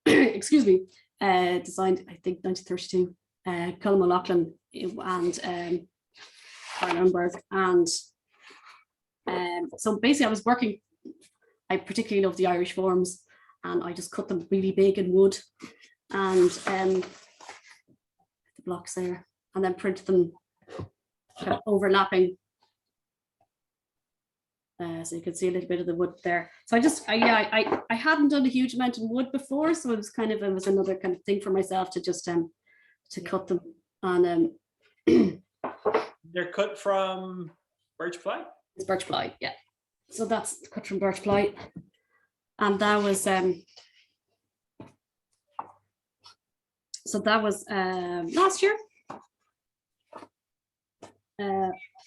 Excuse me. Designed, I think, 1932. Colm O'Loughlin and Ironberg. And so basically, I was working. I particularly love the Irish forms, and I just cut them really big in wood, and the blocks there, and then printed them overlapping, so you can see a little bit of the wood there. So I hadn't done a huge amount in wood before, so it was another kind of thing for myself to just to cut them on. They're cut from birch ply. It's birch ply, yeah. So that's cut from birch ply, and that was last year.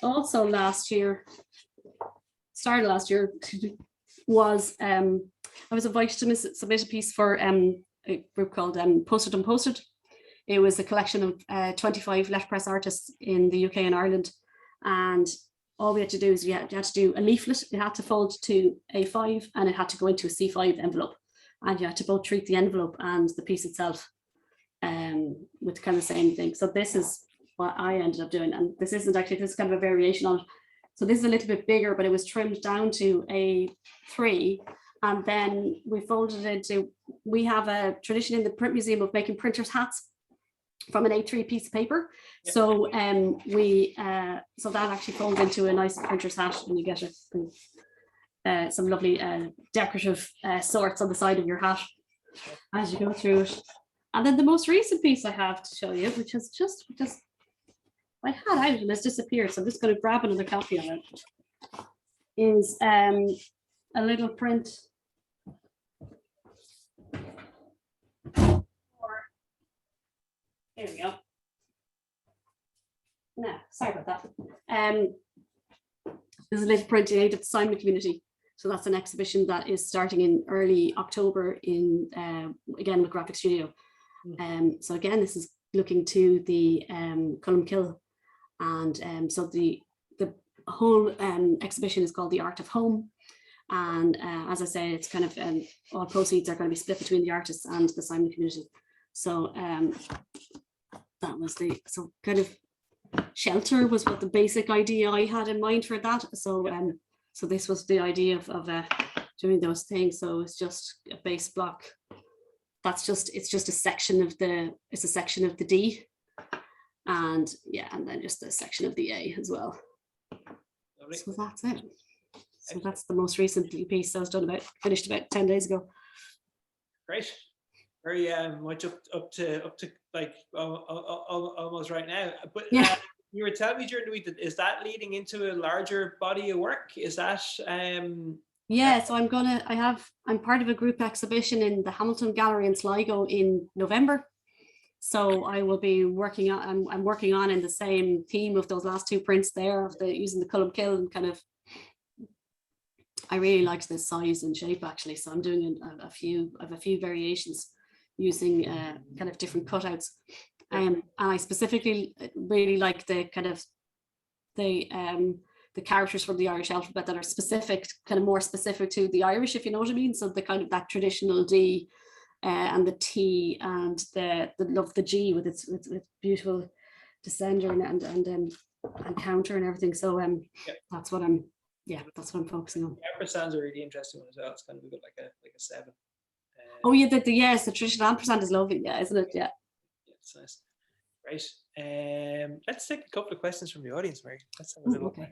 Also last year, started last year, was I was invited to submit a piece for a group called Posted Unposted. It was a collection of 25 letterpress artists in the UK and Ireland, and all we had to do is you had to do a leaflet. It had to fold to A5 and it had to go into a C5 envelope, and you had to both treat the envelope and the piece itself with kind of the same thing. So this is what I ended up doing, and this is kind of a variation on it. So this is a little bit bigger, but it was trimmed down to A3, and then we folded it into, we have a tradition in the print museum of making printers hats from an A3 piece of paper. Yep. So so that actually folds into a nice printer's hat when you get it. some lovely decorative sorts on the side of your hat as you go through it. And then the most recent piece I have to show you, which is just I had out and it's disappeared, so I'm just going to grab another copy of it, is a little print. Here we go. No, sorry about that. There's a little print aimed at the Simon community. So that's an exhibition that is starting in early October in again with Graphic Studio. So again, this is looking to the Kill, and so the whole exhibition is called The Art of Home. And as I say, it's kind of all proceeds are going to be split between the artists and the Simon community. So that was so kind of shelter was what the basic idea I had in mind for that. So so this was the idea of doing those things. So it's just a base block. It's just a section of the D, and yeah, and then just a section of the A as well. Lovely. So that's it. So that's the most recent piece that was finished about 10 days ago. Great. Very much up to like almost right now. But yeah. You were telling me during the week that is that leading into a larger body of work? Is that yeah, so I'm part of a group exhibition in the Hamilton Gallery in Sligo in November. So I will be working on, I'm working on in the same theme of those last two prints there of using the Cullum Kill, and kind of, I really liked the size and shape actually. So I'm doing a few variations using kind of different cutouts. And I specifically really like the kind of the characters from the Irish alphabet that are specific, kind of more specific to the Irish, if you know what I mean. So the kind of that traditional D and the T and the G with its beautiful descender and counter and everything. So that's what I'm focusing on. The ampersand's a really interesting one as well. It's kind of a bit like a 7. Oh yeah, yes, the traditional ampersand is lovely, yeah, isn't it? Yeah. It's nice. Right. Let's take a couple of questions from the audience, Mary. Let's have a little. Okay.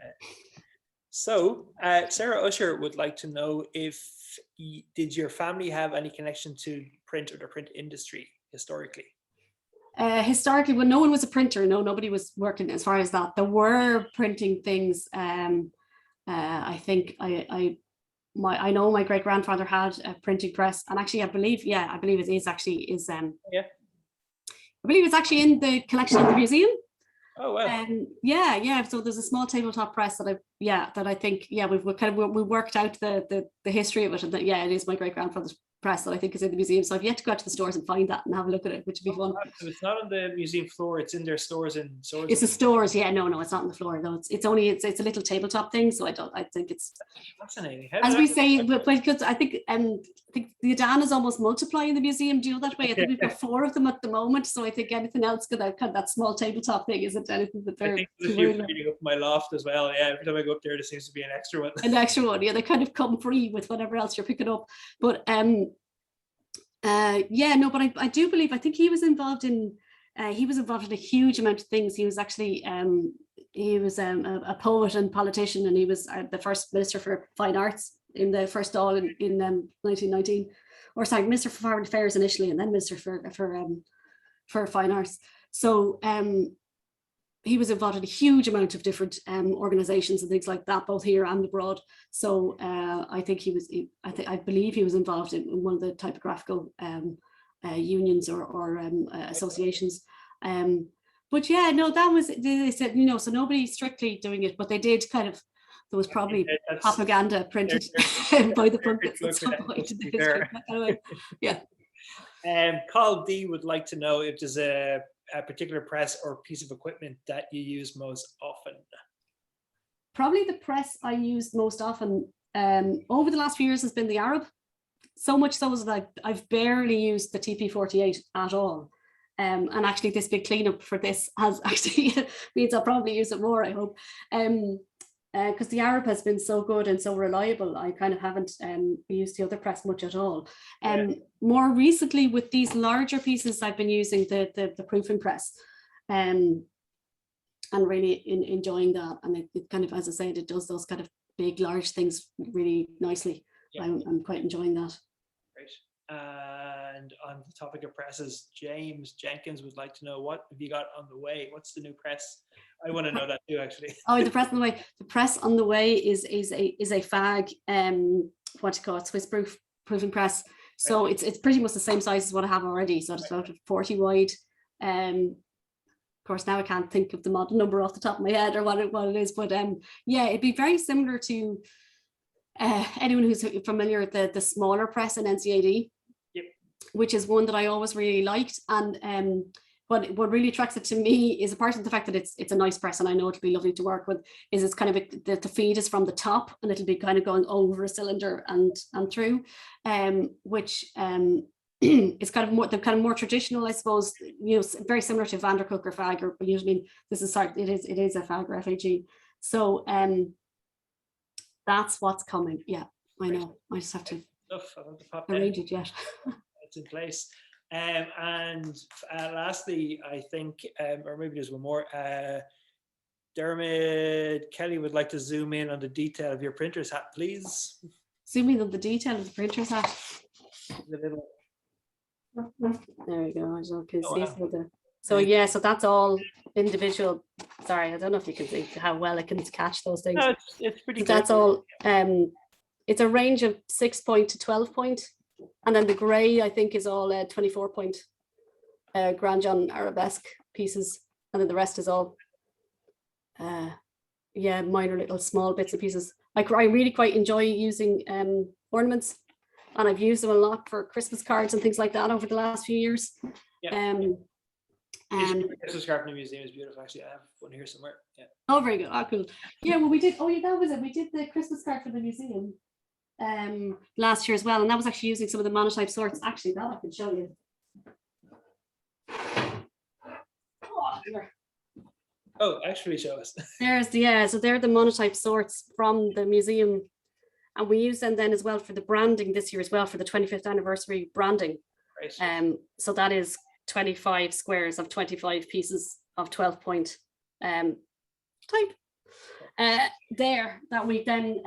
So, Sarah Usher would like to know did your family have any connection to print or the print industry historically? Historically, when no one was a printer, nobody was working as far as that. There were printing things. I think I know my great grandfather had a printing press, and actually I believe it is I believe it's actually in the collection of the museum. Oh wow. Yeah. So there's a small tabletop press that I think we worked out the history of it, and that it is my great grandfather's press that I think is in the museum. So I've yet to go out to the stores and find that and have a look at it, which would be fun. So it's not on the museum floor; it's in their stores and stores. It's the stores. Yeah, no, it's not on the floor. No, it's a little tabletop thing. So I think it's fascinating. As we say, but because I think the Adan is almost multiplying in the museam. Do you know that way? I think we've got 4 of them at the moment. So I think anything else that small tabletop thing isn't anything that they're. I think there's a few reading up my loft as well. Yeah, every time I go up there seems to be an extra one. An extra one. Yeah, they kind of come free with whatever else you're picking up. But but I do believe, I think he was involved in a huge amount of things. He was actually a poet and politician, and he was the first Minister for Fine Arts in the first Dáil in 1919, or sorry, Minister for Foreign Affairs initially, and then Minister for Fine Arts. So he was involved in a huge amount of different organizations and things like that, both here and abroad. So I believe he was involved in one of the typographical unions or associations. But yeah, no, that was, they said, so nobody strictly doing it, but they did kind of, there was probably propaganda printed by the Plunkett at some point. Yeah. Carl D would like to know if there's a particular press or piece of equipment that you use most often. Probably the press I used most often over the last few years has been the Arab. So much so that I've barely used the TP48 at all. And actually this big cleanup for this has actually means I'll probably use it more, I hope. Because the Arab has been so good and so reliable, I kind of haven't used the other press much at all. More recently with these larger pieces, I've been using the proofing press and really enjoying that. And it kind of, as I said, it does those kind of big, large things really nicely. Yeah. I'm quite enjoying that. Great. And on the topic of presses, James Jenkins would like to know, what have you got on the way? What's the new press? I want to know that too, actually. Oh, the press on the way. The press on the way is a FAG, what do you call it, Swiss proofing press. So it's pretty much the same size as what I have already. So it's about 40 wide. Of course, now I can't think of the model number off the top of my head or what it is, but yeah, it'd be very similar to anyone who's familiar with the smaller press in NCAD, yep, which is one that I always really liked. And what really attracts it to me is, apart from the fact that it's a nice press and I know it'll be lovely to work with, is it's kind of the feed is from the top and it'll be kind of going over a cylinder and through, which it's kind of more traditional, I suppose, you know, very similar to Vandercook or FAG, or usually this is it is a FAG or FAG. So that's what's coming. Yeah, I know. I just have to arrange it yet. It's in place. And lastly, I think, or maybe there's one more. Dermot Kelly would like to zoom in on the detail of your printer's hat, please. Zoom in on the detail of the printer's hat. There we go. I don't can see. Wow. So yeah, so that's all individual. Sorry, I don't know if you can see how well it can catch those things. No, it's pretty good. That's all. It's a range of 6 point to 12 point, and then the grey I think is all 24 point Grand John arabesque pieces, and then the rest is all yeah, minor little small bits and pieces. I really quite enjoy using ornaments, and I've used them a lot for Christmas cards and things like that over the last few years. Yeah. Christmas card from the museum is beautiful. Actually, I have one here somewhere. Yeah. Oh, very good. Oh, cool. Yeah, well, we did. Oh, yeah, that was it. We did the Christmas card for the museum last year as well, and that was actually using some of the monotype sorts. Actually, that I can show you. Oh, actually, show us. So they're the monotype sorts from the museum, and we use them then as well for the branding this year as well, for the 25th anniversary branding. Right. So that is 25 squares of 25 pieces of 12 point type there that we then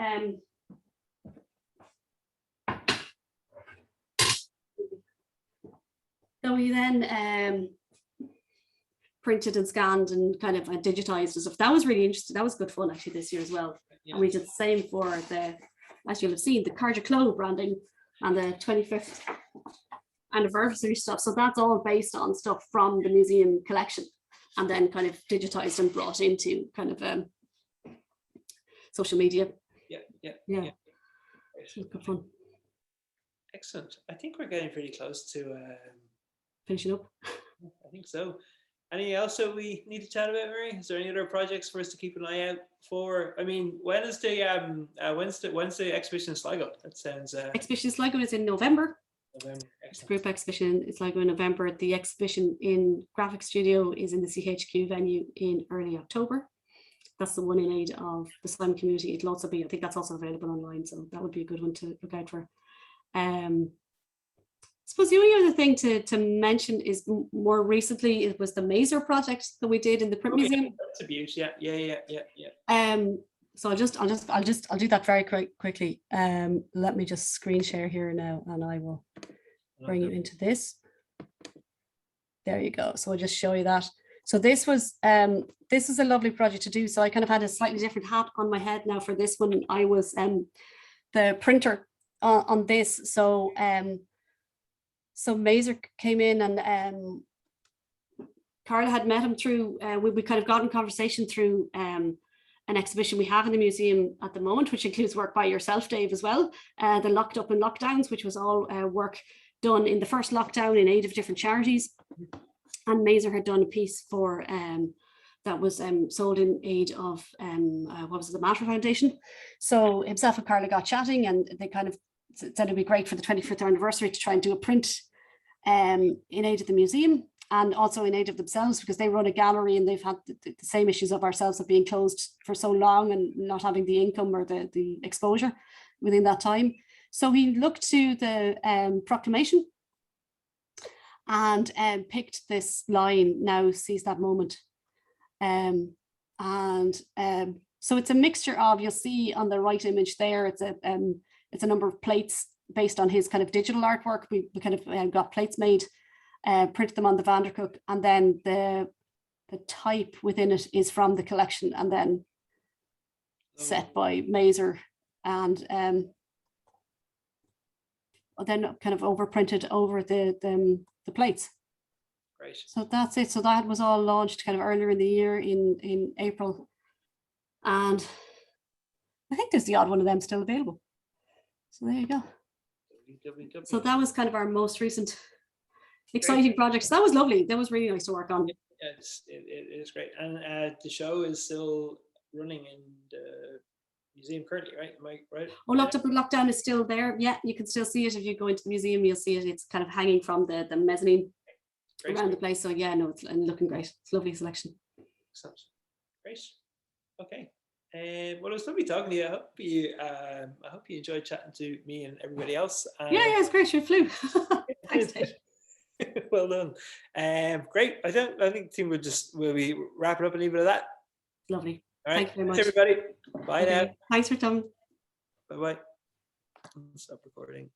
printed and scanned and kind of digitized and stuff. That was really interesting. That was good fun actually this year as well. Yeah. And we did the same for the, as you'll have seen, the Cairde Cló branding and the 25th anniversary stuff. So that's all based on stuff from the museum collection and then kind of digitized and brought into kind of social media. Yeah. Good fun. Excellent. I think we're getting pretty close to finishing up. I think so. Anything else that we need to chat about, Mary? Is there any other projects for us to keep an eye out for? I mean, when is the Wednesday exhibition in Sligo? That sounds. Exhibition in Sligo is in November. It's a group exhibition. It's Sligo in November. The exhibition in Graphic Studio is in the CHQ venue in early October. That's the one in aid of the Simon community. It'll also be, I think that's also available online, so that would be a good one to look out for. I suppose the only other thing to mention is more recently it was the Mazer project that we did in the print museum. That's a beauty. Yeah. So I'll do that very quickly. Let me just screen share here now, and I will bring you into this. There you go. So I'll just show you that. So this was a lovely project to do. So I kind of had a slightly different hat on my head now for this one. I was the printer on this. So Mazer came in, and Carla had met him through, we kind of got in conversation through an exhibition we have in the museum at the moment, which includes work by yourself, Dave, as well. The Locked Up in Lockdowns, which was all work done in the first lockdown in aid of different charities. And Mazer had done a piece for that was sold in aid of what was it, the Matter Foundation. So himself and Carla got chatting, and they kind of said it'd be great for the 25th anniversary to try and do a print in aid of the museum and also in aid of themselves, because they run a gallery and they've had the same issues of ourselves of being closed for so long and not having the income or the exposure within that time. So he looked to the proclamation and picked this line, "Now seize that moment." So So it's a mixture of, you'll see on the right image there, it's a number of plates based on his kind of digital artwork. We kind of got plates made, printed them on the Vandercook, and then the type within it is from the collection, and then set by Mazer, and then kind of overprinted over the plates. Great. So that's it. So that was all launched kind of earlier in the year in April, and I think there's the odd one of them still available. So there you go. So that was kind of our most recent exciting project. So that was lovely. That was really nice to work on. Yeah, it is great. And the show is still running in the museum currently, right? Am I right? Oh, lockdown is still there. Yeah, you can still see it. If you go into the museum, you'll see it. It's kind of hanging from the mezzanine around the place. So yeah, no, it's looking great. It's a lovely selection. Excellent. Great. Okay. Well, it was lovely talking to you. I hope you enjoyed chatting to me and everybody else. Yeah, it's great. You flew. Thanks, Dave. Well done. Great. I think the team will be wrap it up and leave it at that. Lovely. All right. Thank you very much. Thanks, everybody. Bye now. Thanks for coming. Bye bye. Stop recording.